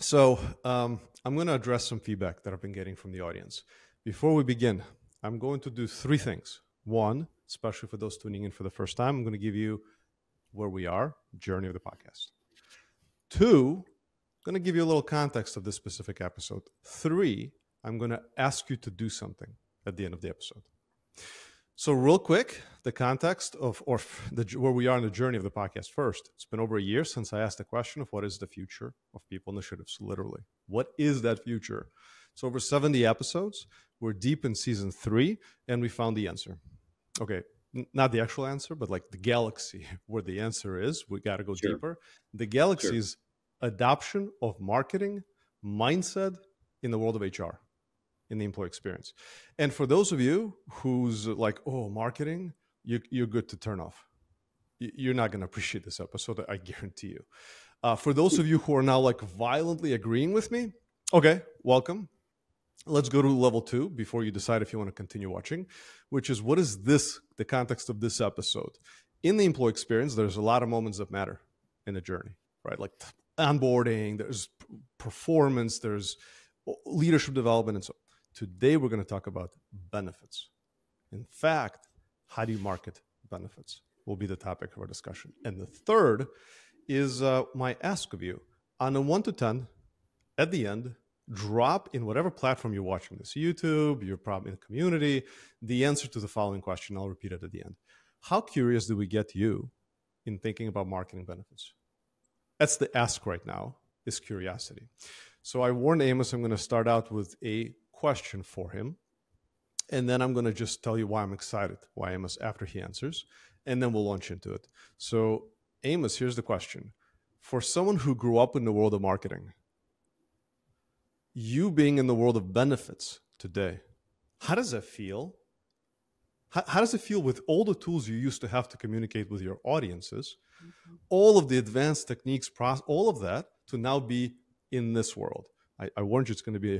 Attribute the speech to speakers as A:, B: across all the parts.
A: So I'm going to address some feedback that I've been getting from the audience. Before we begin, I'm going to do three things. One, especially for those tuning in for the first time, I'm going to give you where we are, journey of the podcast. Two, I'm going to give you a little context of this specific episode. Three, I'm going to ask you to do something at the end of the episode. So real quick, the context of where we are in the journey of the podcast. First, it's been over a year since I asked the question of what is the future of people initiatives, literally. What is that future? It's over 70 episodes. We're deep in season 3, and we found the answer. Okay, not the actual answer, but like the galaxy where the answer is. We got to go deeper. The galaxy is adoption of marketing mindset in the world of HR. In the employee experience. And for those of you who's like, oh, marketing, you're good to turn off. You're not going to appreciate this episode, I guarantee you. For those of you who are now like violently agreeing with me, okay, welcome. Let's go to level 2 before you decide if you want to continue watching, which is what is the context of this episode? In the employee experience, there's a lot of moments that matter in the journey, right? Like onboarding, there's performance, there's leadership development, and so on. Today, we're going to talk about benefits. In fact, how do you market benefits will be the topic of our discussion. And the third is my ask of you. On a 1 to 10, at the end, drop in whatever platform you're watching this, YouTube, you're probably in the community, the answer to the following question. I'll repeat it at the end. How curious do we get you in thinking about marketing benefits? That's the ask right now, is curiosity. So I warned Amos I'm going to start out with a question for him, and then I'm going to just tell you why I'm excited, why Amos, after he answers, and then we'll launch into it. So Amos, here's the question. For someone who grew up in the world of marketing, you being in the world of benefits today, how does that feel? How does it feel with all the tools you used to have to communicate with your audiences, all of the advanced techniques, all of that, to now be in this world? I warned you it's going to be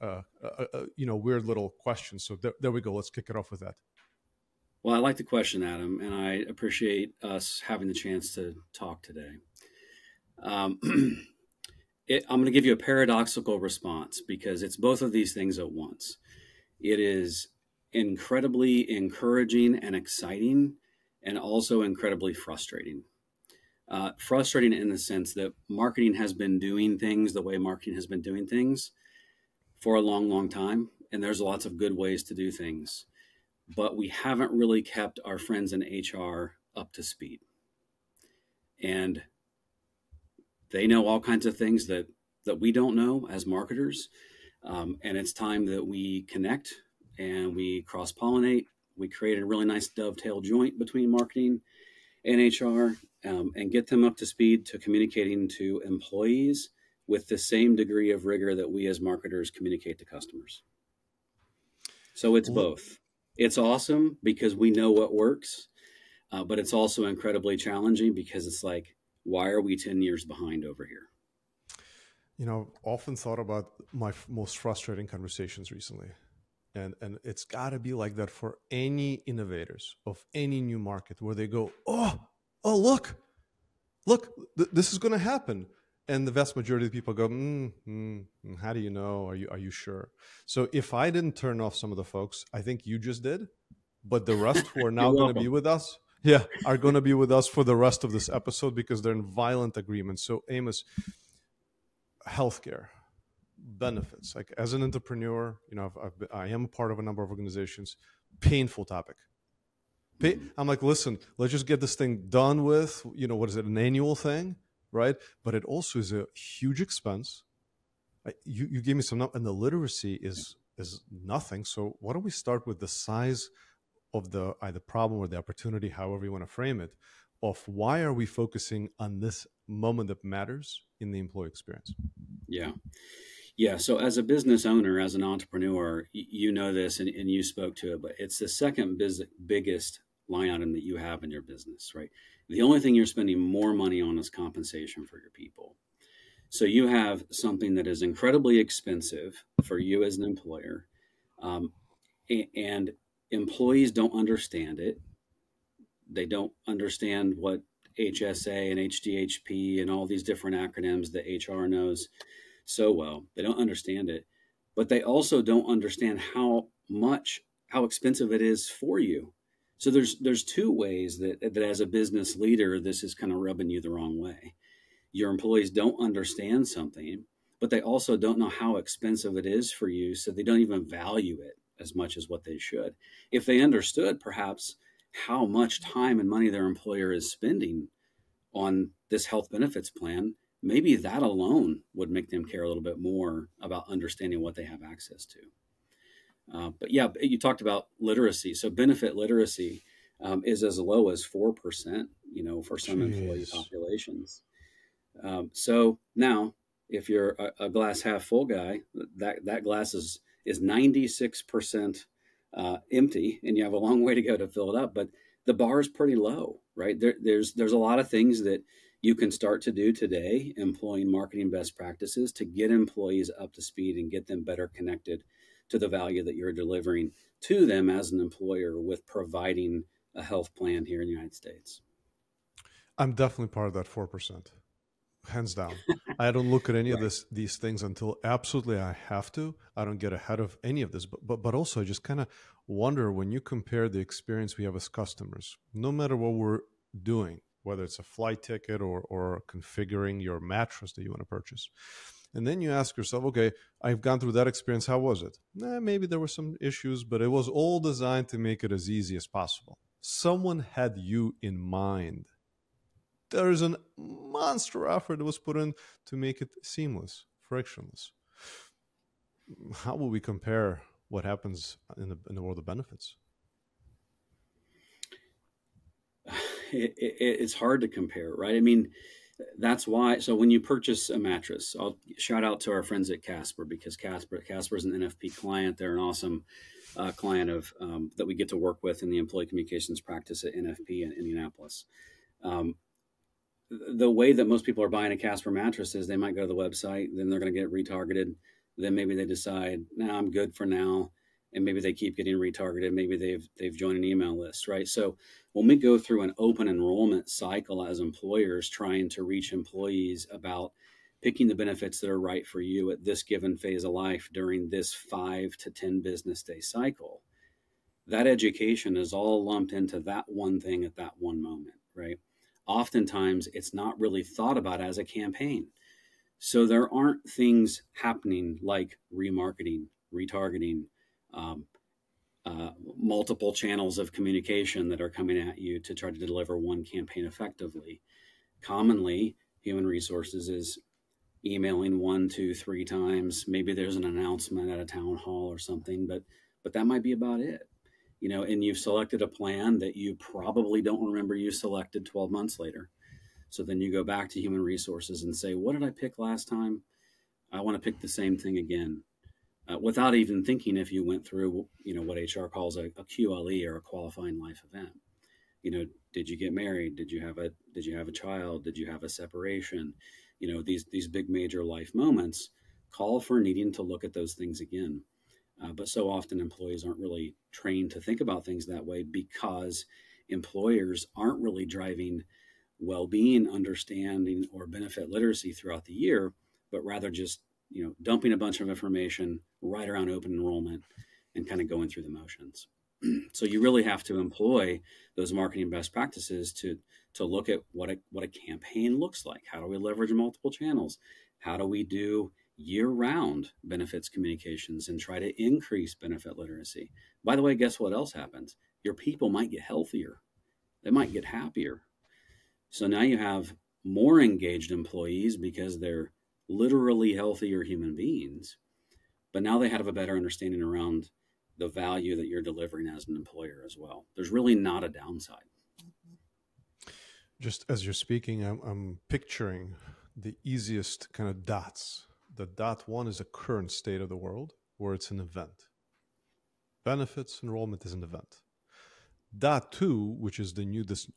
A: a weird little question. So there we go. Let's kick it off with that.
B: Well, I like the question, Adam, and I appreciate us having the chance to talk today. I'm going to give you a paradoxical response because it's both of these things at once. It is incredibly encouraging and exciting, and also incredibly frustrating. Frustrating in the sense that marketing has been doing things the way marketing has been doing things for a long, long time. And there's lots of good ways to do things, but we haven't really kept our friends in HR up to speed. And they know all kinds of things that we don't know as marketers. And it's time that we connect and we cross-pollinate. We create a really nice dovetail joint between marketing and HR, and get them up to speed to communicating to employees with the same degree of rigor that we as marketers communicate to customers. So it's both. It's awesome because we know what works, but it's also incredibly challenging because it's like, why are we 10 years behind over here?
A: You know, often thought about my most frustrating conversations recently. And it's got to be like that for any innovators of any new market where they go, oh, look, this is going to happen. And the vast majority of the people go, how do you know? Are you sure? So if I didn't turn off some of the folks, I think you just did. But the rest who are now going to be with us, are going to be with us for the rest of this episode because they're in violent agreement. So Amos, healthcare. Benefits, like as an entrepreneur, you know, I am a part of a number of organizations. Painful topic. I'm like, listen, let's just get this thing done with. You know, what is it? An annual thing, right? But it also is a huge expense. You gave me some, and the literacy is nothing. So why don't we start with the size of the either problem or the opportunity, however you want to frame it, of why are we focusing on this moment that matters in the employee experience?
B: Yeah. So as a business owner, as an entrepreneur, you know this and you spoke to it, but it's the second biggest line item that you have in your business, right? The only thing you're spending more money on is compensation for your people. So you have something that is incredibly expensive for you as an employer, and employees don't understand it. They don't understand what HSA and HDHP and all these different acronyms that HR knows so well. They don't understand it, but they also don't understand how expensive it is for you. So there's two ways that as a business leader, this is kind of rubbing you the wrong way. Your employees don't understand something, but they also don't know how expensive it is for you, so they don't even value it as much as what they should. If they understood perhaps how much time and money their employer is spending on this health benefits plan, maybe that alone would make them care a little bit more about understanding what they have access to. But yeah, you talked about literacy. So benefit literacy is as low as 4%, for some employee populations. So now, if you're a glass half full guy, that glass is 96% empty, and you have a long way to go to fill it up. But the bar is pretty low, right? There's a lot of things that you can start to do today, employing marketing best practices to get employees up to speed and get them better connected to the value that you're delivering to them as an employer with providing a health plan here in the United States.
A: I'm definitely part of that 4%, hands down. I don't look at any of these things until absolutely I have to. I don't get ahead of any of this, but also I just kind of wonder, when you compare the experience we have as customers, no matter what we're doing, whether it's a flight ticket or configuring your mattress that you want to purchase. And then you ask yourself, okay, I've gone through that experience. How was it? Maybe there were some issues, but it was all designed to make it as easy as possible. Someone had you in mind. There's a monster effort that was put in to make it seamless, frictionless. How will we compare what happens in the world of benefits?
B: It's hard to compare, right? I mean, that's why. So when you purchase a mattress, I'll shout out to our friends at Casper, because Casper's an NFP client. They're an awesome client of that we get to work with in the employee communications practice at NFP in Indianapolis. The way that most people are buying a Casper mattress is they might go to the website, then they're going to get retargeted. Then maybe they decide, I'm good for now. And maybe they keep getting retargeted. Maybe they've joined an email list, right? So when we go through an open enrollment cycle as employers trying to reach employees about picking the benefits that are right for you at this given phase of life during this 5 to 10 business day cycle, that education is all lumped into that one thing at that one moment, right? Oftentimes it's not really thought about as a campaign. So there aren't things happening like remarketing, retargeting, multiple channels of communication that are coming at you to try to deliver one campaign effectively. Commonly, human resources is emailing 1, 2, 3 times. Maybe there's an announcement at a town hall or something, but that might be about it. And you've selected a plan that you probably don't remember you selected 12 months later. So then you go back to human resources and say, what did I pick last time? I want to pick the same thing again. Without even thinking if you went through, what HR calls a QLE, or a qualifying life event. Did you get married? Did you have a child? Did you have a separation? These big major life moments call for needing to look at those things again. But so often employees aren't really trained to think about things that way, because employers aren't really driving well-being, understanding, or benefit literacy throughout the year, but rather just dumping a bunch of information right around open enrollment and kind of going through the motions. So you really have to employ those marketing best practices to look at what a campaign looks like. How do we leverage multiple channels? How do we do year-round benefits communications and try to increase benefit literacy? By the way, guess what else happens? Your people might get healthier. They might get happier. So now you have more engaged employees because they're literally healthier human beings, but now they have a better understanding around the value that you're delivering as an employer as well. There's really not a downside.
A: Just as you're speaking, I'm picturing the easiest kind of dots. The dot 1 is the current state of the world, where it's an event. Benefits enrollment is an event. Dot 2, which is this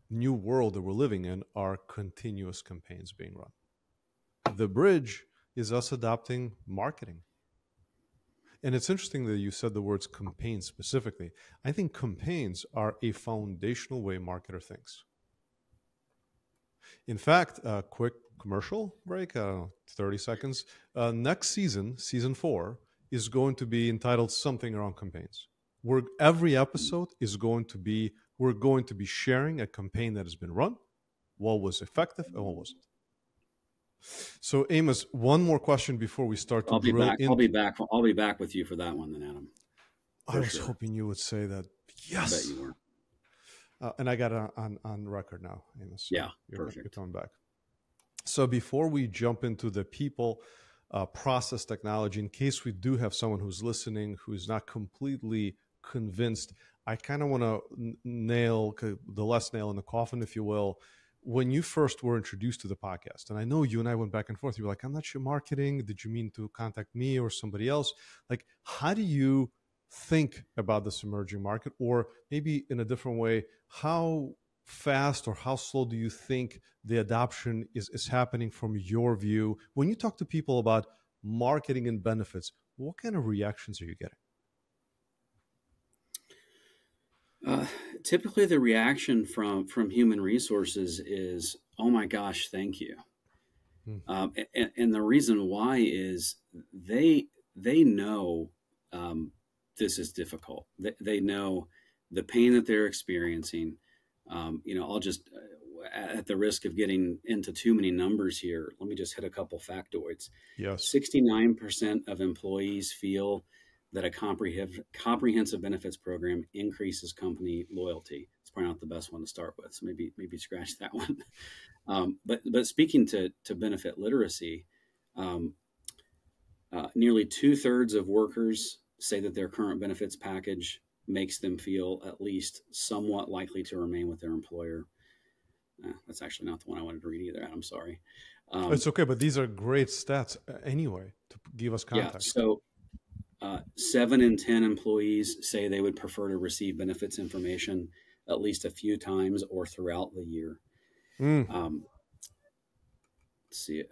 A: new world that we're living in, are continuous campaigns being run. The bridge is us adopting marketing. And it's interesting that you said the words campaign specifically. I think campaigns are a foundational way a marketer thinks. In fact, a quick commercial break, 30 seconds. Next season, season 4, is going to be entitled something around campaigns. Where every episode is going to be, we're going to be sharing a campaign that has been run, what was effective and what wasn't. So, Amos, one more question before we start to drill in.
B: I'll be back with you for that one, then, Adam.
A: I was hoping you would say that. Yes.
B: I bet you weren't.
A: And I got it on record now, Amos. So
B: yeah,
A: perfect. You're coming back. So before we jump into the people, process, technology, in case we do have someone who's listening who's not completely convinced, I kind of want to nail the last nail in the coffin, if you will. When you first were introduced to the podcast, and I know you and I went back and forth, you were like, I'm not sure marketing. Did you mean to contact me or somebody else? Like, how do you think about this emerging market? Or maybe in a different way, how fast or how slow do you think the adoption is happening from your view? When you talk to people about marketing and benefits, what kind of reactions are you getting?
B: Typically, the reaction from human resources is, "Oh my gosh, thank you." And the reason why is they know this is difficult. They know the pain that they're experiencing. I'll just, at the risk of getting into too many numbers here, let me just hit a couple factoids.
A: Yes.
B: 69% of employees feel that a comprehensive benefits program increases company loyalty. It's probably not the best one to start with, so maybe scratch that one. But speaking to benefit literacy, nearly 2/3 of workers say that their current benefits package makes them feel at least somewhat likely to remain with their employer. That's actually not the one I wanted to read either. I'm sorry.
A: It's okay, but these are great stats anyway to give us context.
B: Yeah, so 7 in 10 employees say they would prefer to receive benefits information at least a few times or throughout the year. Let's see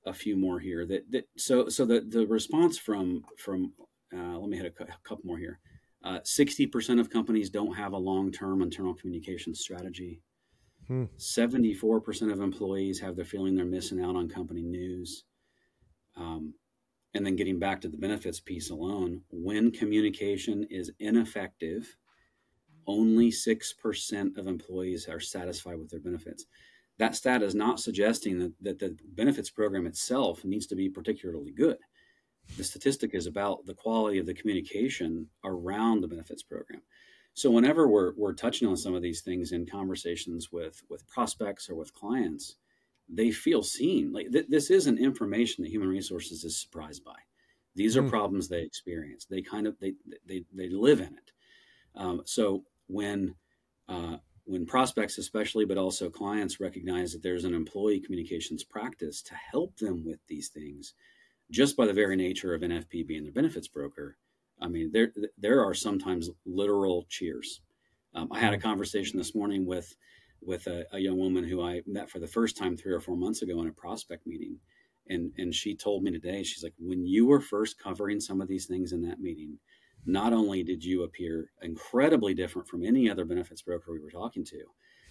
B: a few more here. So the response from let me hit a couple more here. 60% of companies don't have a long-term internal communication strategy. 74% of employees have the feeling they're missing out on company news. And then getting back to the benefits piece alone, when communication is ineffective, only 6% of employees are satisfied with their benefits. That stat is not suggesting that the benefits program itself needs to be particularly good. The statistic is about the quality of the communication around the benefits program. So whenever we're touching on some of these things in conversations with prospects or with clients, they feel seen. Like this isn't information that human resources is surprised by. These are problems they experience. They live in it. So when prospects especially, but also clients recognize that there's an employee communications practice to help them with these things, just by the very nature of NFP being their benefits broker, I mean, there are sometimes literal cheers. I had a conversation this morning with a young woman who I met for the first time 3 or 4 months ago in a prospect meeting. And she told me today, she's like, when you were first covering some of these things in that meeting, not only did you appear incredibly different from any other benefits broker we were talking to,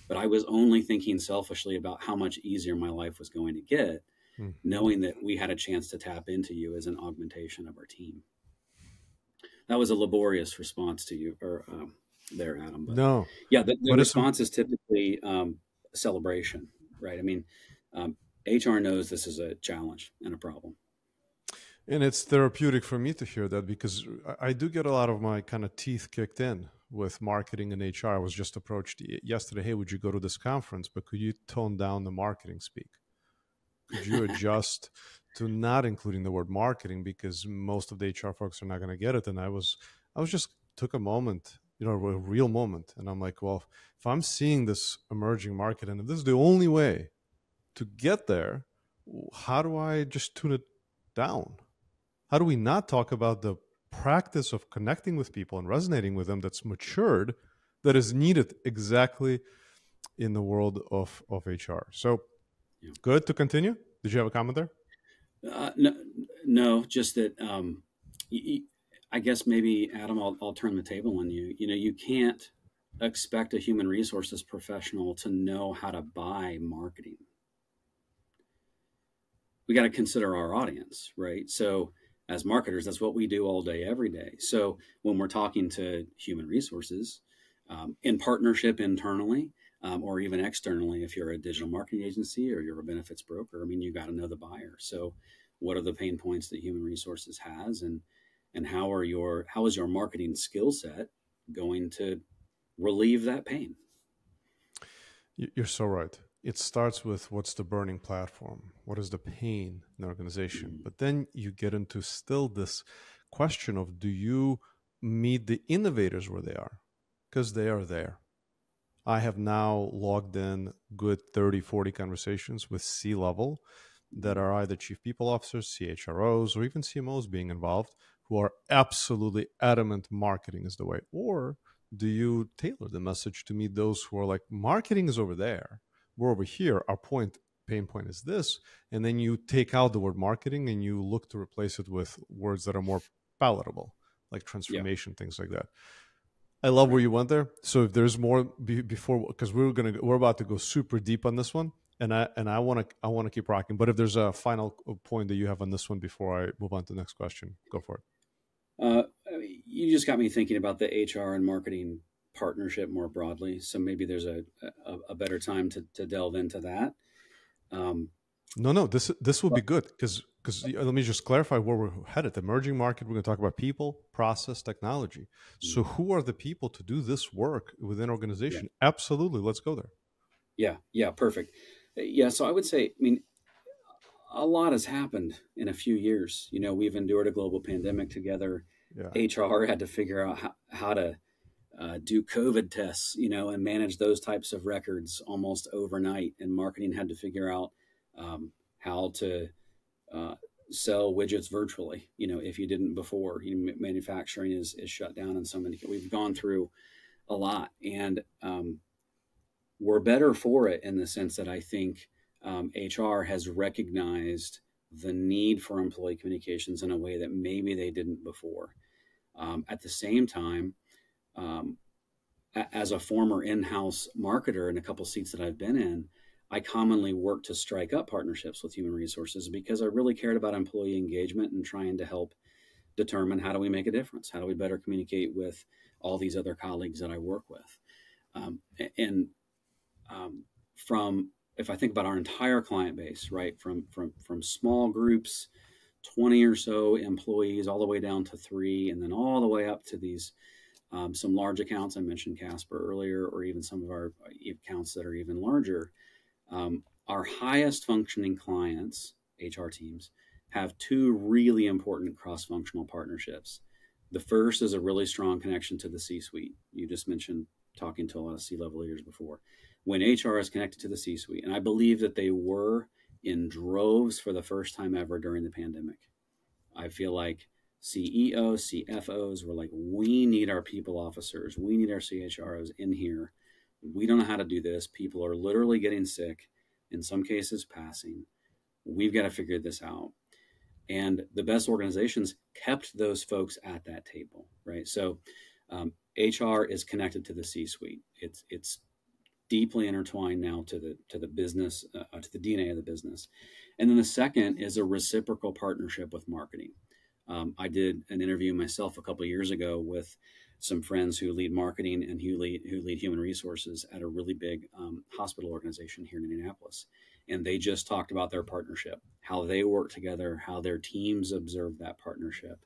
B: but I was only thinking selfishly about how much easier my life was going to get, knowing that we had a chance to tap into you as an augmentation of our team. That was a laborious response to you, or there, Adam. But
A: no.
B: Yeah, the response is typically celebration, right? I mean, HR knows this is a challenge and a problem.
A: And it's therapeutic for me to hear that, because I do get a lot of my kind of teeth kicked in with marketing and HR. I was just approached yesterday, hey, would you go to this conference, but could you tone down the marketing speak? Could you adjust to not including the word marketing, because most of the HR folks are not going to get it? And I was just took a moment, a real moment. And I'm like, well, if I'm seeing this emerging market and if this is the only way to get there, how do I just tune it down? How do we not talk about the practice of connecting with people and resonating with them that's matured, that is needed exactly in the world of HR? So good to continue. Did you have a comment there?
B: No, just that I guess maybe, Adam, I'll turn the table on you. You can't expect a human resources professional to know how to buy marketing. we got to consider our audience, right? So as marketers, that's what we do all day, every day. So when we're talking to human resources, in partnership internally, or even externally, if you're a digital marketing agency or you're a benefits broker, I mean, you got to know the buyer. So what are the pain points that human resources has, and how is your marketing skill set going to relieve that pain?
A: You're so right. It starts with what's the burning platform? What is the pain in the organization?
B: Mm-hmm.
A: But then you get into still this question of, do you meet the innovators where they are? Because they are there. I have now logged in good 30, 40 conversations with C-level that are either chief people officers, CHROs, or even CMOs being involved, who are absolutely adamant marketing is the way. Or do you tailor the message to meet those who are like, marketing is over there, we're over here, our pain point is this, and then you take out the word marketing and you look to replace it with words that are more palatable, like transformation, things like that. I love where you went there. So if there's more before, because we're about to go super deep on this one, and I want to keep rocking. But if there's a final point that you have on this one before I move on to the next question, go for it.
B: You just got me thinking about the HR and marketing partnership more broadly. So maybe there's a better time to delve into that.
A: No, this will be good because let me just clarify where we're headed. Emerging market, we're going to talk about people, process, technology. So who are the people to do this work within organization? Yeah. Absolutely. Let's go there.
B: Yeah, perfect. Yeah, so I would say, I mean, a lot has happened in a few years. You know, we've endured a global pandemic together. Yeah. HR had to figure out how to do COVID tests, you know, and manage those types of records almost overnight. And marketing had to figure out how to sell widgets virtually, you know, if you didn't before. Manufacturing is shut down in so many. We've gone through a lot, and we're better for it in the sense that I think HR has recognized the need for employee communications in a way that maybe they didn't before. At the same time, as a former in-house marketer in a couple seats that I've been in, I commonly work to strike up partnerships with human resources because I really cared about employee engagement and trying to help determine how do we make a difference? How do we better communicate with all these other colleagues that I work with? From if I think about our entire client base, right, from small groups, 20 or so employees, all the way down to 3, and then all the way up to these some large accounts. I mentioned Casper earlier, or even some of our accounts that are even larger. Our highest functioning clients, HR teams, have 2 really important cross-functional partnerships. The first is a really strong connection to the C-suite. You just mentioned talking to a lot of C-level leaders before. When HR is connected to the C-suite, and I believe that they were in droves for the first time ever during the pandemic. I feel like CEOs, CFOs were like, we need our people officers. We need our CHROs in here. We don't know how to do this. People are literally getting sick, in some cases passing. We've got to figure this out. And the best organizations kept those folks at that table, right? So HR is connected to the C-suite. It's deeply intertwined now to the business, to the DNA of the business. And then the second is a reciprocal partnership with marketing. I did an interview myself a couple of years ago with some friends who lead marketing and who lead human resources at a really big hospital organization here in Indianapolis. And they just talked about their partnership, how they work together, how their teams observe that partnership.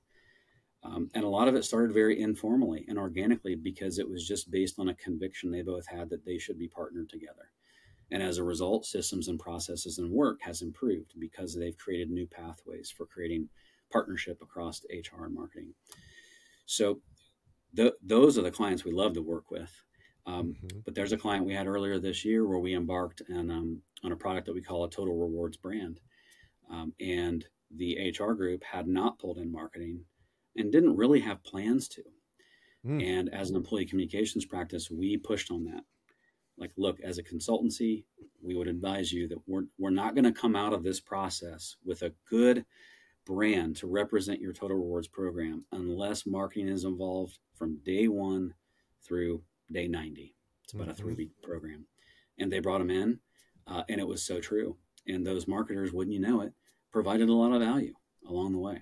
B: And a lot of it started very informally and organically because it was just based on a conviction they both had that they should be partnered together. And as a result, systems and processes and work has improved because they've created new pathways for creating partnership across HR and marketing. So those are the clients we love to work with. But there's a client we had earlier this year where we embarked on a product that we call a Total Rewards brand. And the HR group had not pulled in marketing and didn't really have plans to. And as an employee communications practice, we pushed on that. Like, look, as a consultancy, we would advise you that we're not going to come out of this process with a good brand to represent your Total Rewards program unless marketing is involved from day 1 through day 90. It's about a 3-week program. And they brought them in, and it was so true. And those marketers, wouldn't you know it, provided a lot of value along the way.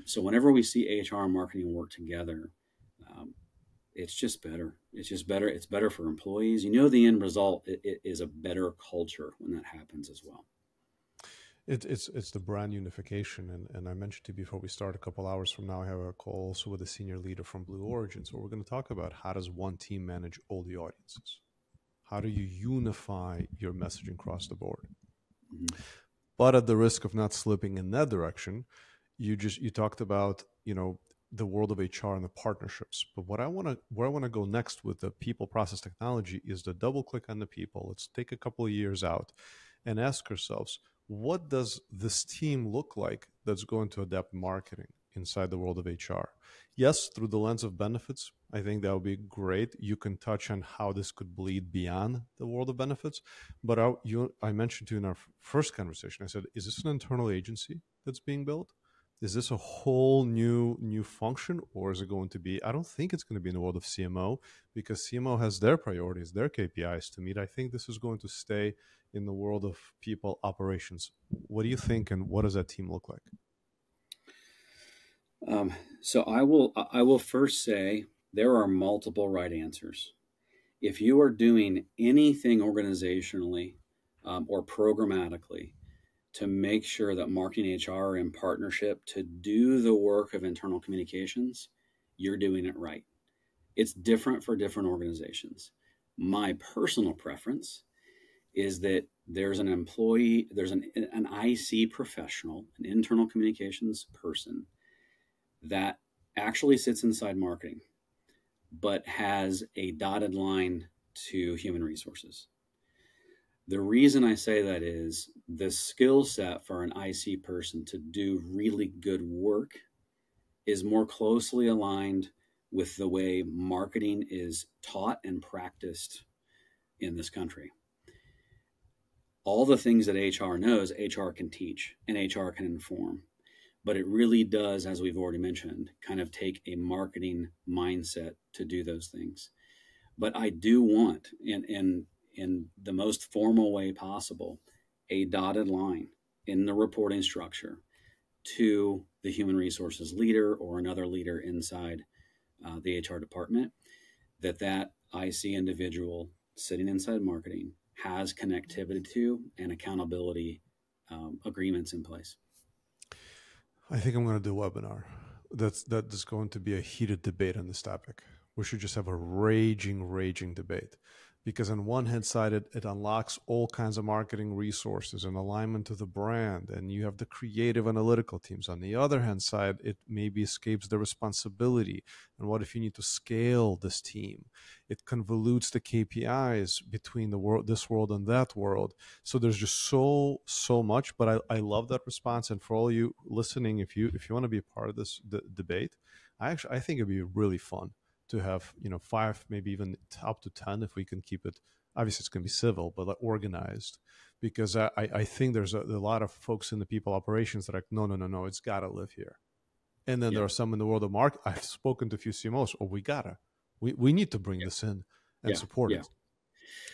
B: So whenever we see HR and marketing work together, it's just better. It's just better. It's better for employees. The end result is a better culture when that happens as well.
A: It's the brand unification. And I mentioned to you before we start, a couple hours from now, I have a call also with a senior leader from Blue Origin. So we're going to talk about how does one team manage all the audiences? How do you unify your messaging across the board? Mm-hmm. But at the risk of not slipping in that direction, you talked about, the world of HR and the partnerships. But where I want to go next with the people process technology is the double click on the people. Let's take a couple of years out and ask ourselves, what does this team look like that's going to adapt marketing inside the world of HR? Yes, through the lens of benefits, I think that would be great. You can touch on how this could bleed beyond the world of benefits. But I mentioned to you in our first conversation, I said, is this an internal agency that's being built? Is this a whole new function, or is it going to be, I don't think it's going to be in the world of CMO, because CMO has their priorities, their KPIs to meet. I think this is going to stay in the world of people operations. What do you think, and what does that team look like?
B: So I will first say there are multiple right answers. If you are doing anything organizationally or programmatically to make sure that marketing and HR are in partnership to do the work of internal communications, you're doing it right. It's different for different organizations. My personal preference is that there's an employee, there's an IC professional, an internal communications person that actually sits inside marketing, but has a dotted line to human resources. The reason I say that is the skill set for an IC person to do really good work is more closely aligned with the way marketing is taught and practiced in this country. All the things that HR knows, HR can teach and HR can inform. But it really does, as we've already mentioned, kind of take a marketing mindset to do those things. But I do want, in the most formal way possible, a dotted line in the reporting structure to the human resources leader or another leader inside the HR department, that IC individual sitting inside marketing has connectivity to and accountability agreements in place.
A: I think I'm going to do a webinar. That is going to be a heated debate on this topic. We should just have a raging debate. Because on one hand side, it unlocks all kinds of marketing resources and alignment to the brand, and you have the creative analytical teams. On the other hand side, it maybe escapes the responsibility. And what if you need to scale this team? It convolutes the KPIs between this world and that world. So there's just so much. But I love that response. And for all you listening, if you want to be a part of this debate, I think it'd be really fun to have 5, maybe even up to 10, if we can keep it. Obviously, it's going to be civil, but organized, because I think there's a lot of folks in the people operations that are like, no, it's got to live here. And then there are some in the world of market. I've spoken to a few CMOs. We need to bring this in and support it.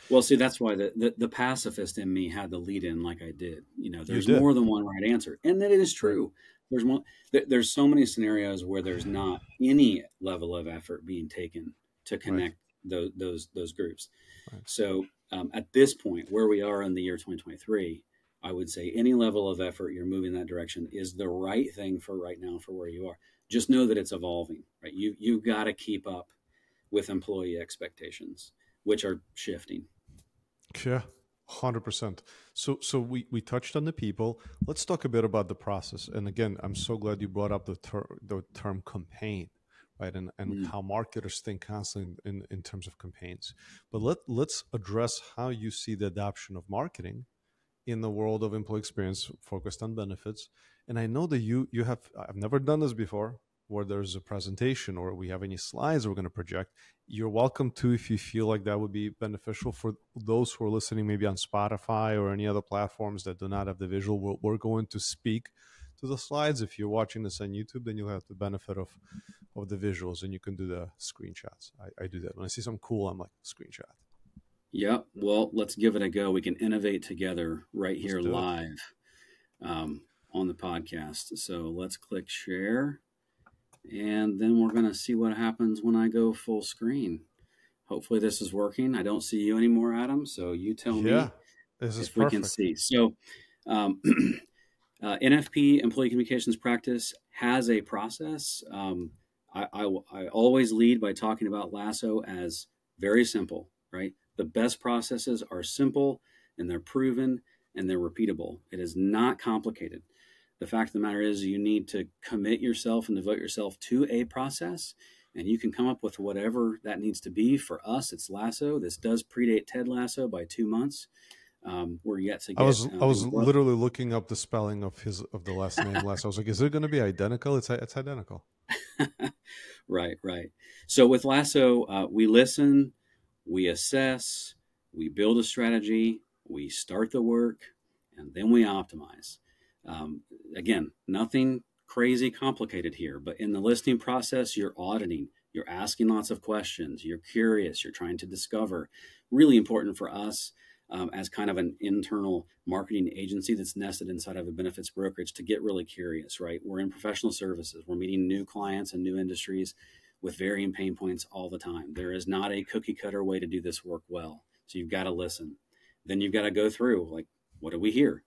B: Well, see, that's why the pacifist in me had to lead in like I did. There's more than one right answer, and that it is true. There's so many scenarios where there's not any level of effort being taken to connect those groups. Right. So at this point, where we are in the year 2023, I would say any level of effort you're moving in that direction is the right thing for right now for where you are. Just know that it's evolving. Right? You've got to keep up with employee expectations, which are shifting.
A: Yeah. 100%. So we touched on the people. Let's talk a bit about the process. And again, I'm so glad you brought up the term campaign, right? And how marketers think constantly in terms of campaigns. But let's address how you see the adoption of marketing in the world of employee experience focused on benefits. And I know that you have, I've never done this before, where there's a presentation or we have any slides we're going to project. You're welcome to, if you feel like that would be beneficial for those who are listening, maybe on Spotify or any other platforms that do not have the visual. We're going to speak to the slides. If you're watching this on YouTube, then you'll have the benefit of the visuals, and you can do the screenshots. I do that. When I see something cool, I'm like, screenshot.
B: Yeah, well, let's give it a go. We can innovate together right here live. on the podcast. So let's click share, and then we're going to see what happens when I go full screen. Hopefully this is working. I don't see you anymore, Adam. So you tell me
A: this is
B: if we can
A: perfect.
B: see. So NFP, Employee Communications Practice, has a process. I always lead by talking about Lasso as very simple, right? The best processes are simple, and they're proven, and they're repeatable. It is not complicated. The fact of the matter is you need to commit yourself and devote yourself to a process, and you can come up with whatever that needs to be. For us, it's Lasso. This does predate Ted Lasso by 2 months. We're yet to get.
A: I was literally looking up the spelling of the last name. I was like, is it going to be identical? It's identical.
B: Right. So with Lasso, we listen, we assess, we build a strategy, we start the work, and then we optimize. Again, nothing crazy complicated here, but in the listening process, you're auditing, you're asking lots of questions, you're curious, you're trying to discover. Really important for us as kind of an internal marketing agency that's nested inside of a benefits brokerage to get really curious, right? We're in professional services. We're meeting new clients and new industries with varying pain points all the time. There is not a cookie cutter way to do this work well. So you've got to listen. Then you've got to go through, like, what do we hear?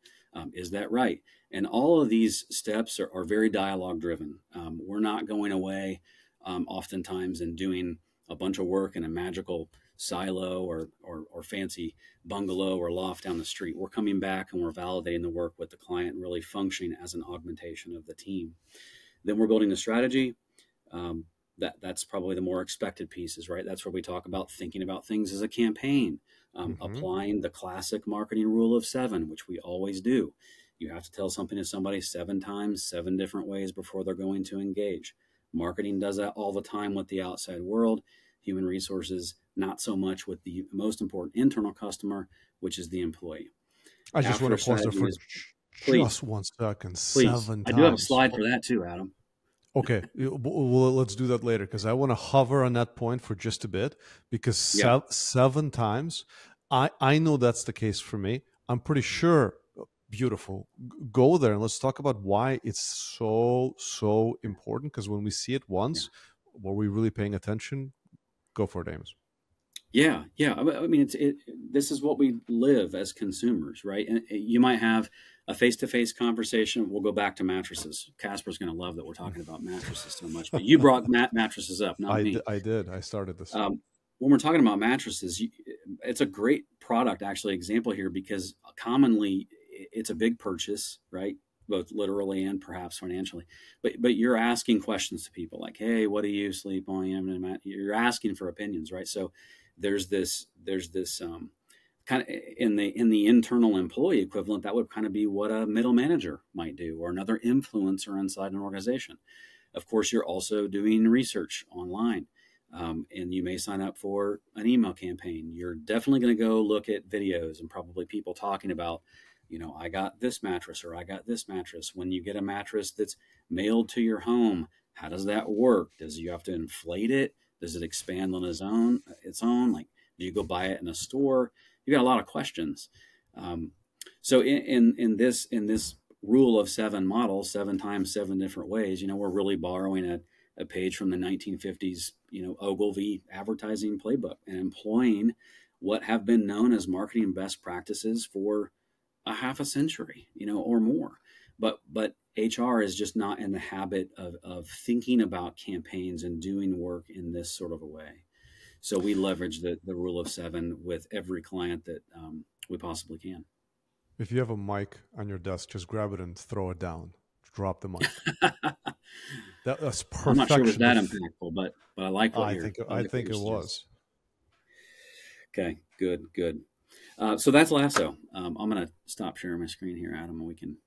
B: Is that right? And all of these steps are very dialogue driven. We're not going away oftentimes and doing a bunch of work in a magical silo or fancy bungalow or loft down the street. We're coming back and we're validating the work with the client, really functioning as an augmentation of the team. Then we're building a strategy. That's probably the more expected pieces, right? That's where we talk about thinking about things as a campaign, applying the classic marketing rule of 7, which we always do. You have to tell something to somebody 7 times, 7 different ways before they're going to engage. Marketing does that all the time with the outside world. Human resources, not so much with the most important internal customer, which is the employee.
A: I just want to pause there for just 1 second.
B: Please.
A: 7 times.
B: I do have a slide for that too, Adam.
A: Okay, well, let's do that later because I want to hover on that point for just a bit because 7 times, I know that's the case for me. I'm pretty sure. Beautiful. Go there and let's talk about why it's so important, because when we see it once, were we really paying attention? Go for it, Amos.
B: Yeah. I mean, this is what we live as consumers, right? And you might have a face-to-face conversation. We'll go back to mattresses. Casper's going to love that we're talking about mattresses so much, but you brought mattresses up, not me.
A: I did. I started this.
B: When we're talking about mattresses, it's a great product, actually, example here, because commonly it's a big purchase, right? Both literally and perhaps financially. But you're asking questions to people like, hey, what do you sleep on? You're asking for opinions, right? So there's this kind of in the internal employee equivalent, that would kind of be what a middle manager might do, or another influencer inside an organization. Of course, you're also doing research online. And you may sign up for an email campaign. You're definitely going to go look at videos and probably people talking about, I got this mattress or I got this mattress. When you get a mattress that's mailed to your home, how does that work? Does you have to inflate it? Does it expand on its own? Like, do you go buy it in a store? You got a lot of questions. So in this rule of 7 model, 7 times 7 different ways, we're really borrowing a page from the 1950s, Ogilvy advertising playbook and employing what have been known as marketing best practices for a half a century, or more. But HR is just not in the habit of thinking about campaigns and doing work in this sort of a way. So we leverage the rule of 7 with every client that we possibly can.
A: If you have a mic on your desk, just grab it and throw it down. Drop the mic. That's perfect.
B: I'm not sure it was that impactful, but I like what
A: I think it was.
B: Okay, good. So that's Lasso. I'm going to stop sharing my screen here, Adam, and we can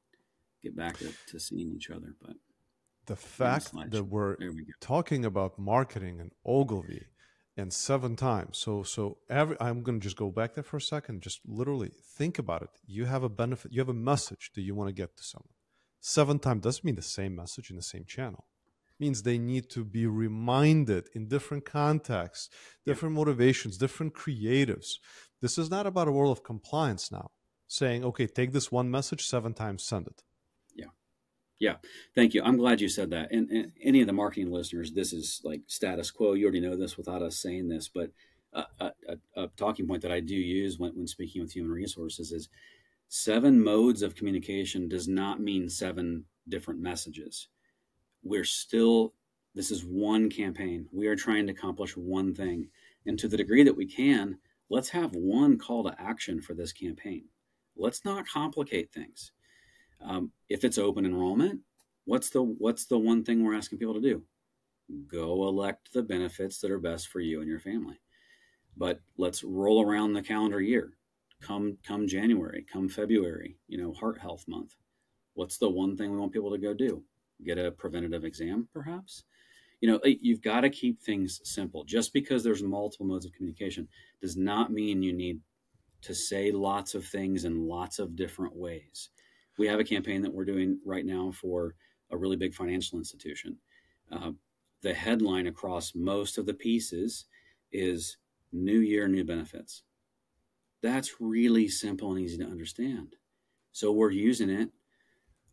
B: get back to seeing each other. But
A: the fact that we're talking about marketing and Ogilvy and 7 times. So I'm going to just go back there for a second. Just literally think about it. You have a benefit. You have a message that you want to get to someone. 7 times doesn't mean the same message in the same channel. It means they need to be reminded in different contexts, different motivations, different creatives. This is not about a world of compliance now, saying, okay, take this one message 7 times, send it.
B: Yeah, thank you. I'm glad you said that. And any of the marketing listeners, this is like status quo. You already know this without us saying this, but a talking point that I do use when speaking with human resources is 7 modes of communication does not mean 7 different messages. We're still, this is one campaign. We are trying to accomplish one thing. And to the degree that we can, let's have one call to action for this campaign. Let's not complicate things. If it's open enrollment, what's the one thing we're asking people to do? Go elect the benefits that are best for you and your family. But let's roll around the calendar year. Come January, come February, Heart Health Month. What's the one thing we want people to go do? Get a preventative exam, perhaps? You've got to keep things simple. Just because there's multiple modes of communication does not mean you need to say lots of things in lots of different ways. We have a campaign that we're doing right now for a really big financial institution. The headline across most of the pieces is New Year, New Benefits. That's really simple and easy to understand. So we're using it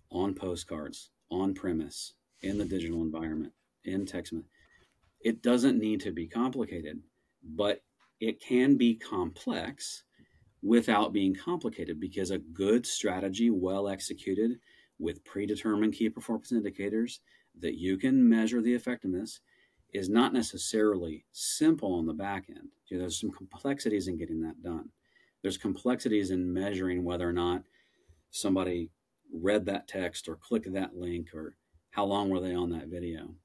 B: on postcards, on premise, in the digital environment, in text. It doesn't need to be complicated, but it can be complex without being complicated, because a good strategy, well executed with predetermined key performance indicators that you can measure the effectiveness, is not necessarily simple on the back end. There's some complexities in getting that done. There's complexities in measuring whether or not somebody read that text or clicked that link, or how long were they on that video.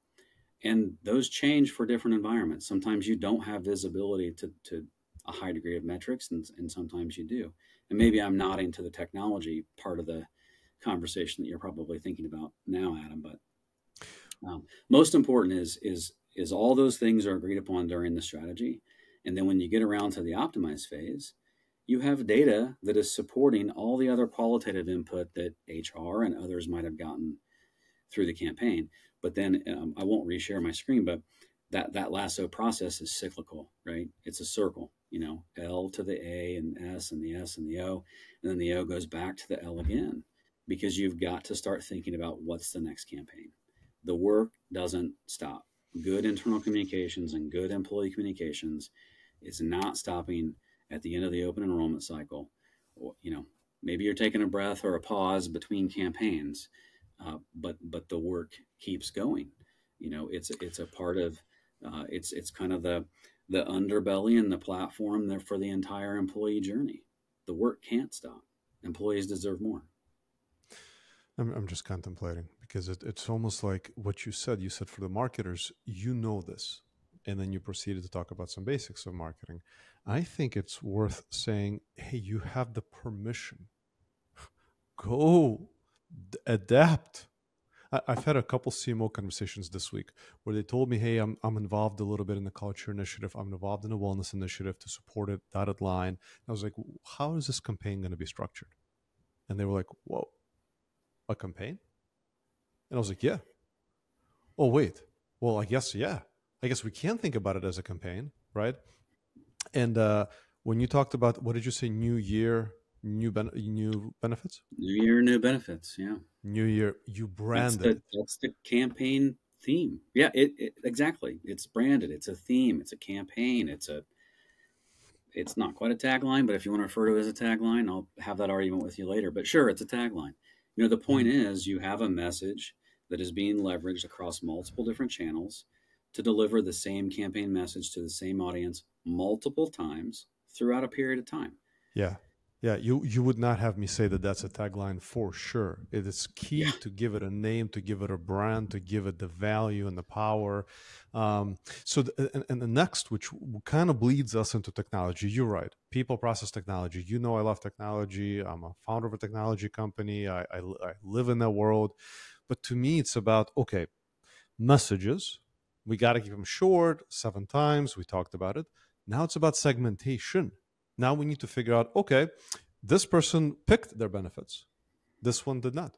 B: And those change for different environments. Sometimes you don't have visibility to a high degree of metrics, and sometimes you do. And maybe I'm nodding to the technology part of the conversation that you're probably thinking about now, Adam. But most important is all those things are agreed upon during the strategy. And then when you get around to the optimize phase, you have data that is supporting all the other qualitative input that HR and others might have gotten through the campaign. But then I won't reshare my screen, but that lasso process is cyclical, right? It's a circle, L to the A and S and the S and the O, and then the O goes back to the L again, because you've got to start thinking about what's the next campaign. The work doesn't stop. Good internal communications and good employee communications is not stopping at the end of the open enrollment cycle. Maybe you're taking a breath or a pause between campaigns, but the work keeps going. It's a part of it's kind of the underbelly and the platform there for the entire employee journey. The work can't stop. Employees deserve more.
A: I'm just contemplating, because it's almost like what you said. You said for the marketers, this, and then you proceeded to talk about some basics of marketing. I think it's worth saying, hey, you have the permission. Go adapt. I've had a couple CMO conversations this week where they told me, hey, I'm involved a little bit in the culture initiative. I'm involved in a wellness initiative to support it, dotted line. And I was like, how is this campaign going to be structured? And they were like, whoa, a campaign? And I was like, yeah. Oh, wait. Well, I guess, yeah. I guess we can think about it as a campaign, right? And when you talked about, what did you say, New Year, new benefits?
B: New Year, New Benefits, yeah.
A: New Year, you branded.
B: That's the campaign theme. Yeah, exactly. It's branded. It's a theme. It's a campaign. It's not quite a tagline, but if you want to refer to it as a tagline, I'll have that argument with you later. But sure, it's a tagline. The point is, you have a message that is being leveraged across multiple different channels to deliver the same campaign message to the same audience multiple times throughout a period of time.
A: Yeah. Yeah, you would not have me say that that's a tagline for sure. It is key to give it a name, to give it a brand, to give it the value and the power. And the next, which kind of bleeds us into technology, you're right. People, process, technology. I love technology. I'm a founder of a technology company. I live in that world. But to me, it's about, okay, messages. We got to keep them short, 7 times. We talked about it. Now it's about segmentation. Now we need to figure out, okay, this person picked their benefits. This one did not.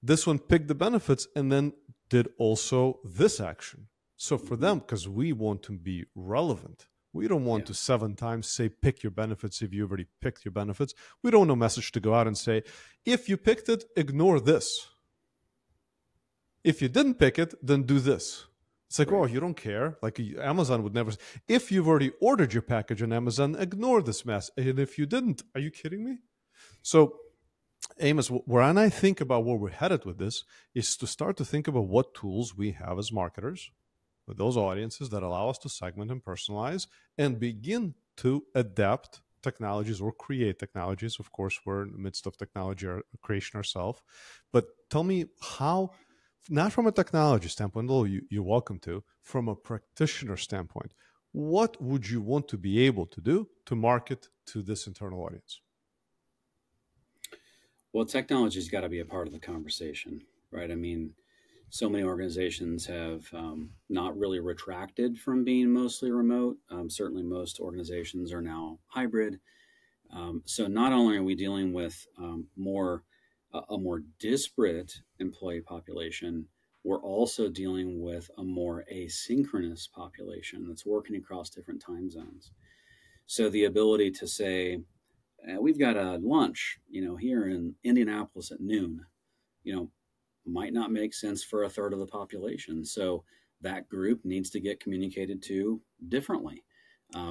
A: This one picked the benefits and then did also this action. So for them, because we want to be relevant, we don't want to 7 times say, pick your benefits if you already picked your benefits. We don't want a message to go out and say, if you picked it, ignore this. If you didn't pick it, then do this. It's like,
B: Right.
A: oh, you don't care. Like Amazon would never. If you've already ordered your package on Amazon, ignore this mess. And if you didn't, are you kidding me? So, Amos, when I think about where we're headed with this, is to start to think about what tools we have as marketers with those audiences that allow us to segment and personalize and begin to adapt technologies or create technologies. Of course, we're in the midst of technology creation ourselves. But tell me how, not from a technology standpoint, although you're welcome to, from a practitioner standpoint, what would you want to be able to do to market to this internal audience?
B: Well, technology's got to be a part of the conversation, right? I mean, so many organizations have not really retracted from being mostly remote. Certainly, most organizations are now hybrid. So not only are we dealing with a more disparate employee population, we're also dealing with a more asynchronous population that's working across different time zones. So the ability to say, we've got a lunch, here in Indianapolis at noon, you know, might not make sense for a third of the population. So that group needs to get communicated to differently.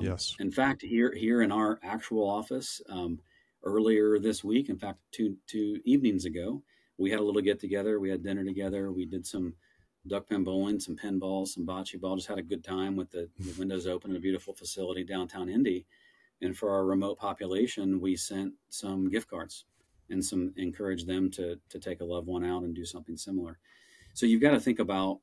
A: Yes.
B: In fact, here in our actual office, earlier this week, in fact, two evenings ago, we had a little get together. We had dinner together. We did some duck pin bowling, some pinball, some bocce ball. Just had a good time with the windows open in a beautiful facility downtown Indy. And for our remote population, we sent some gift cards and some encouraged them to take a loved one out and do something similar. So you've got to think about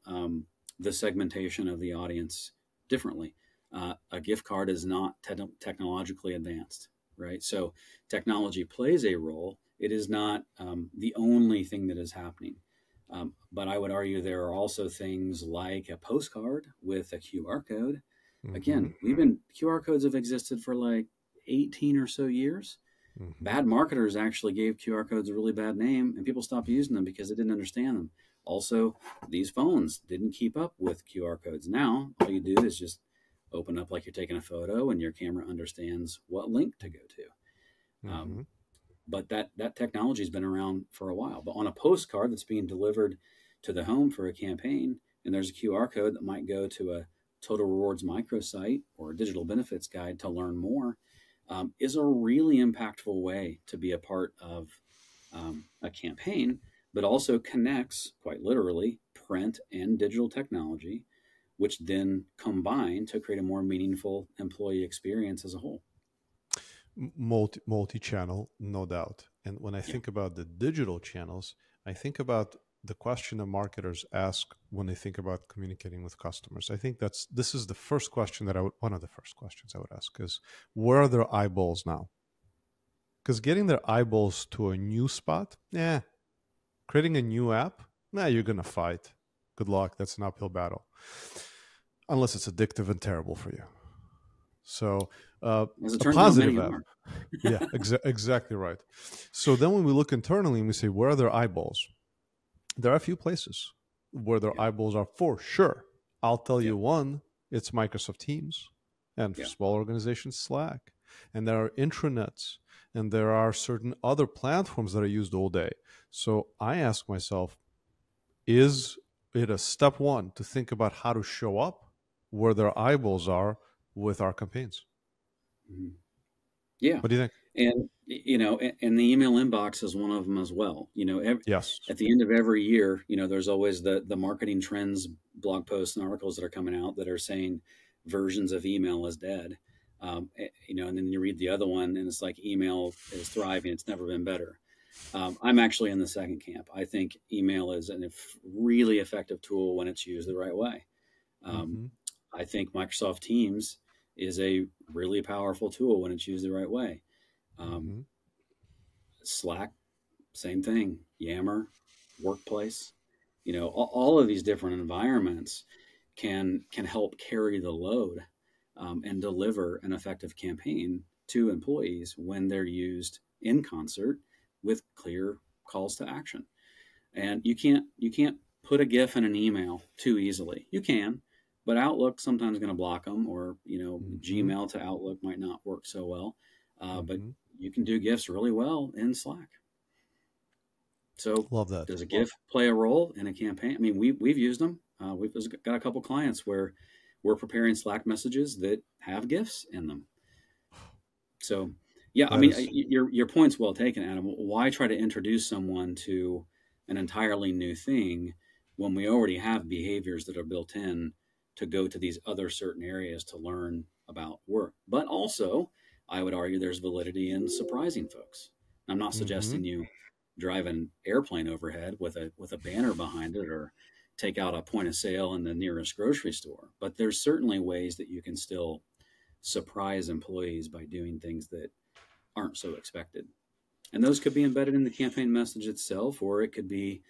B: the segmentation of the audience differently. A gift card is not technologically advanced, right? So technology plays a role. It is not the only thing that is happening. But I would argue there are also things like a postcard with a QR code. Again, QR codes have existed for like 18 or so years. Bad marketers actually gave QR codes a really bad name, and people stopped using them because they didn't understand them. Also, these phones didn't keep up with QR codes. Now, all you do is just open up like you're taking a photo, and your camera understands what link to go to. But that technology has been around for a while. But on a postcard that's being delivered to the home for a campaign, and there's a QR code that might go to a Total Rewards microsite or a digital benefits guide to learn more, is a really impactful way to be a part of a campaign, but also connects, quite literally, print and digital technology, which then combine to create a more meaningful employee experience as a whole.
A: Multi-channel, no doubt. And when I think about the digital channels, I think about the question that marketers ask when they think about communicating with customers. I think this is the first question that one of the first questions I would ask is, where are their eyeballs now? Because getting their eyeballs to a new spot, creating a new app, you're going to fight. Good luck. That's an uphill battle. Unless it's addictive and terrible for you. So a positive app. Yeah, exactly right. So then when we look internally and we say, where are their eyeballs? There are a few places where their eyeballs are for sure. I'll tell you one, it's Microsoft Teams, and for small organizations, Slack. And there are intranets, and there are certain other platforms that are used all day. So I ask myself, is it a step one to think about how to show up where their eyeballs are with our campaigns?
B: Yeah.
A: What do you think?
B: And, and the email inbox is one of them as well.
A: Yes.
B: At the end of every year, there's always the marketing trends blog posts and articles that are coming out that are saying versions of email is dead. And then you read the other one and it's like email is thriving. It's never been better. I'm actually in the second camp. I think email is a really effective tool when it's used the right way. I think Microsoft Teams is a really powerful tool when it's used the right way. Slack, same thing. Yammer, Workplace, all of these different environments can help carry the load and deliver an effective campaign to employees when they're used in concert with clear calls to action. And you can't put a GIF in an email too easily. You can, but Outlook sometimes going to block them, or Gmail to Outlook might not work so well. But you can do GIFs really well in Slack. So
A: Love that.
B: does a GIF play a role in a campaign? I mean, we've used them. We've got a couple clients where we're preparing Slack messages that have GIFs in them. So, yeah, I
A: That
B: mean,
A: is,
B: your point's well taken, Adam. Why try to introduce someone to an entirely new thing when we already have behaviors that are built in to go to these other certain areas to learn about work? But also, I would argue there's validity in surprising folks. I'm not
A: mm-hmm.
B: suggesting you drive an airplane overhead with a banner behind it or take out a point of sale in the nearest grocery store. But there's certainly ways that you can still surprise employees by doing things that aren't so expected. And those could be embedded in the campaign message itself, or it could be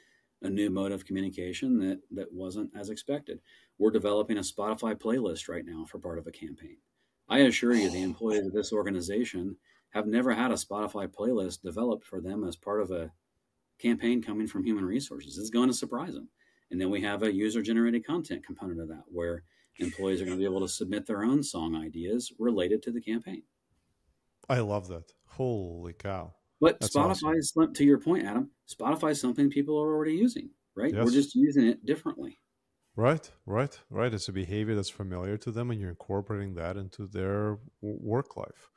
B: a new mode of communication that wasn't as expected. We're developing a Spotify playlist right now for part of a campaign. I assure you, the employees of this organization have never had a Spotify playlist developed for them as part of a campaign coming from human resources. It's going to surprise them. And then we have a user-generated content component of that, where employees are going to be able to submit their own song ideas related to the campaign.
A: I love that. Holy cow.
B: But
A: That's
B: Spotify
A: awesome.
B: is, to your point, Adam, Spotify is something people are already using, right? We're
A: Yes.
B: just using it differently.
A: Right. It's a behavior that's familiar to them, and you're incorporating that into their work life.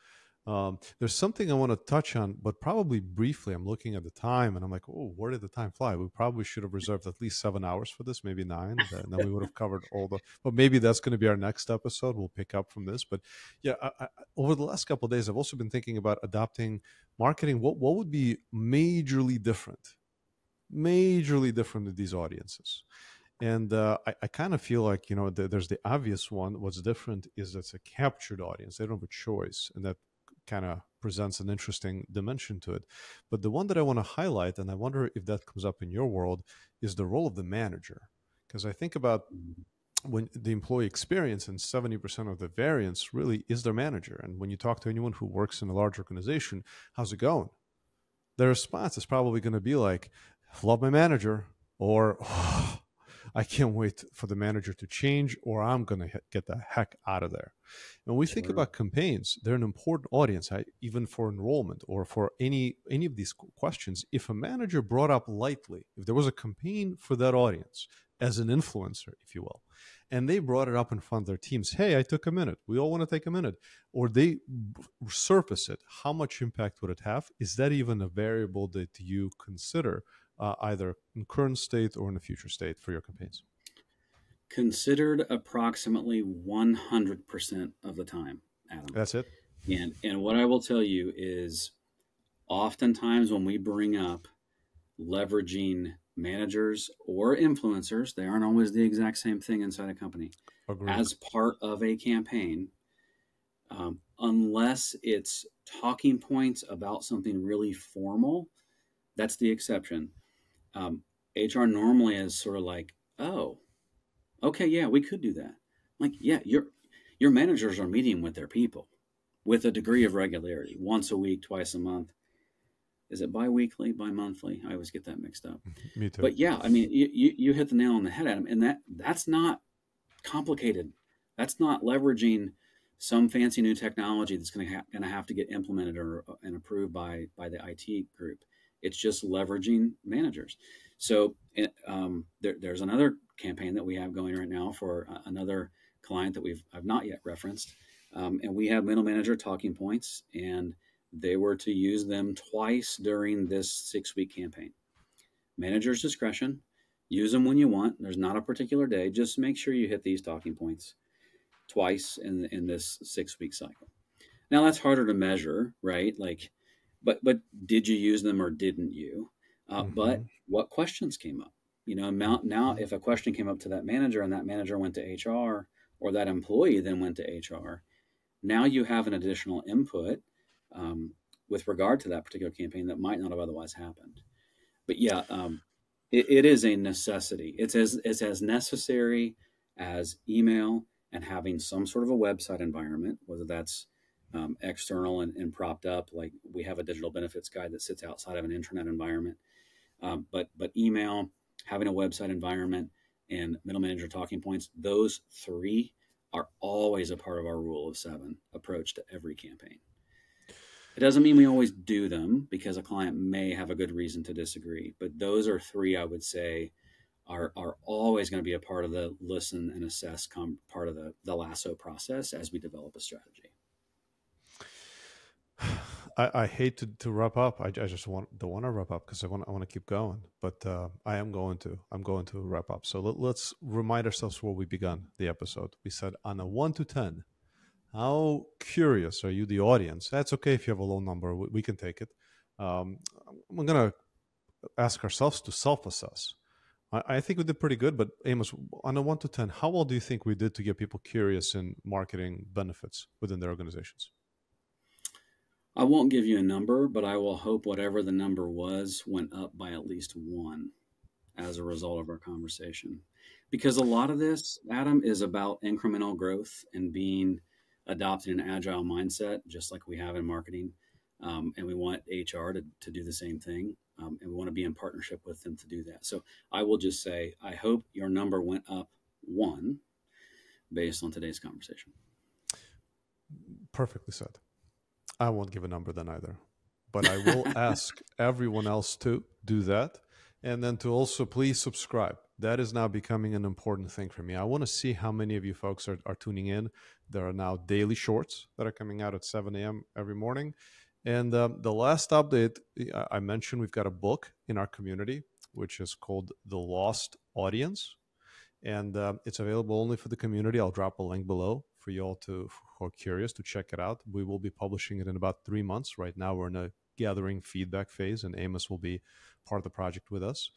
A: There's something I want to touch on, but probably briefly. I'm looking at the time and I'm like, oh, where did the time fly? We probably should have reserved at least 7 hours for this, maybe 9. And then we would have covered but maybe that's going to be our next episode. We'll pick up from this. But yeah, over the last couple of days, I've also been thinking about adopting marketing. What would be majorly different with these audiences? And I kind of feel like, there's the obvious one. What's different is it's a captured audience. They don't have a choice. And that kind of presents an interesting dimension to it. But the one that I want to highlight, and I wonder if that comes up in your world, is the role of the manager. Because I think about when the employee experience, and 70% of the variance really is their manager. And when you talk to anyone who works in a large organization, how's it going? Their response is probably going to be like, love my manager, or oh, I can't wait for the manager to change, or I'm going to get the heck out of there. And when we think about campaigns, they're an important audience, even for enrollment or for any of these questions. If a manager brought up lightly, if there was a campaign for that audience as an influencer, if you will, and they brought it up in front of their teams, hey, I took a minute. We all want to take a minute. Or they surface it, how much impact would it have? Is that even a variable that you consider either in current state or in the future state for your campaigns?
B: Considered approximately 100% of the time, Adam.
A: That's it.
B: And what I will tell you is, oftentimes when we bring up leveraging managers or influencers, they aren't always the exact same thing inside a company,
A: Agreed.
B: as part of a campaign, unless it's talking points about something really formal, that's the exception. HR normally is sort of like, oh, okay, yeah, we could do that. Like, yeah, your managers are meeting with their people with a degree of regularity, once a week, twice a month. Is it bi-weekly, bi-monthly? I always get that mixed up.
A: Me too.
B: But yeah, I mean, you hit the nail on the head, Adam, and that's not complicated. That's not leveraging some fancy new technology that's going to have to get implemented and approved by the IT group. It's just leveraging managers. So there's another campaign that we have going right now for another client that I've not yet referenced, and we have middle manager talking points, and they were to use them twice during this 6-week campaign. Manager's discretion. Use them when you want. There's not a particular day. Just make sure you hit these talking points twice in this 6-week cycle. Now that's harder to measure, right? Like, but did you use them or didn't you? But what questions came up? Now if a question came up to that manager and that manager went to HR, or that employee then went to HR, now you have an additional input with regard to that particular campaign that might not have otherwise happened. But yeah, it is a necessity. It's as necessary as email and having some sort of a website environment, whether that's external and propped up, like we have a digital benefits guide that sits outside of an intranet environment. But email, having a website environment, and middle manager talking points, those 3 are always a part of our rule of 7 approach to every campaign. It doesn't mean we always do them because a client may have a good reason to disagree. But those are three I would say are always going to be a part of the listen and assess part of the lasso process as we develop a strategy.
A: I hate to wrap up. I just don't want to wrap up because I want to keep going. But I'm going to wrap up. So let's remind ourselves where we began the episode. We said on a 1 to 10, how curious are you, the audience? That's okay if you have a low number. We can take it. We're going to ask ourselves to self-assess. I think we did pretty good, but Amos, on a 1 to 10, how well do you think we did to get people curious in marketing benefits within their organizations?
B: I won't give you a number, but I will hope whatever the number was went up by at least 1 as a result of our conversation. Because a lot of this, Adam, is about incremental growth and adopting an agile mindset, just like we have in marketing. And we want HR to do the same thing. And we want to be in partnership with them to do that. So I will just say, I hope your number went up 1 based on today's conversation.
A: Perfectly said. I won't give a number then either, but I will ask everyone else to do that. And then to also please subscribe. That is now becoming an important thing for me. I want to see how many of you folks are tuning in. There are now daily shorts that are coming out at 7 a.m. every morning. And the last update, I mentioned we've got a book in our community, which is called The Lost Audience. And it's available only for the community. I'll drop a link below for you all who are curious to check it out. We will be publishing it in about 3 months. Right now, we're in a gathering feedback phase, and Amos will be part of the project with us.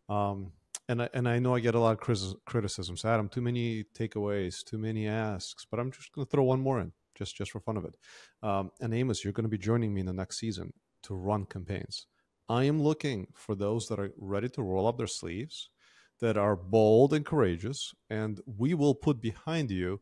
A: And I know I get a lot of criticisms. Adam, too many takeaways, too many asks, but I'm just going to throw one more in, just for fun of it. And Amos, you're going to be joining me in the next season to run campaigns. I am looking for those that are ready to roll up their sleeves, that are bold and courageous, and we will put behind you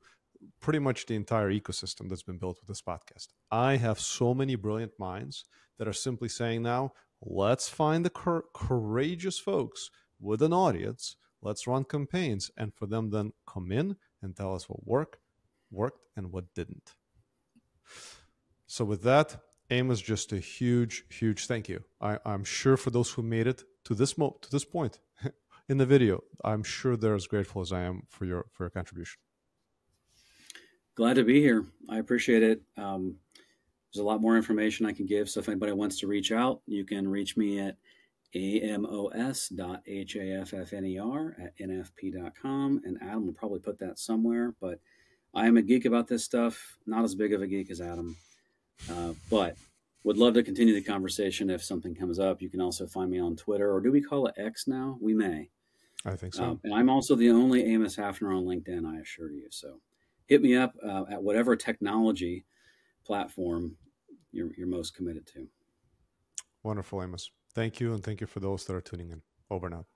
A: pretty much the entire ecosystem that's been built with this podcast. I have so many brilliant minds that are simply saying now, let's find the courageous folks with an audience, let's run campaigns, and for them then come in and tell us what worked and what didn't. So with that, Amos, just a huge, huge thank you. I'm sure for those who made it to this point in the video, I'm sure they're as grateful as I am for your contribution.
B: Glad to be here. I appreciate it. There's a lot more information I can give. So if anybody wants to reach out, you can reach me at amos.haffner@nfp.com. And Adam will probably put that somewhere. But I am a geek about this stuff. Not as big of a geek as Adam. But would love to continue the conversation if something comes up. You can also find me on Twitter. Or do we call it X now? We may.
A: I think so.
B: And I'm also the only Amos Hafner on LinkedIn, I assure you. So hit me up at whatever technology platform you're most committed to.
A: Wonderful, Amos. Thank you, and thank you for those that are tuning in. Over and out.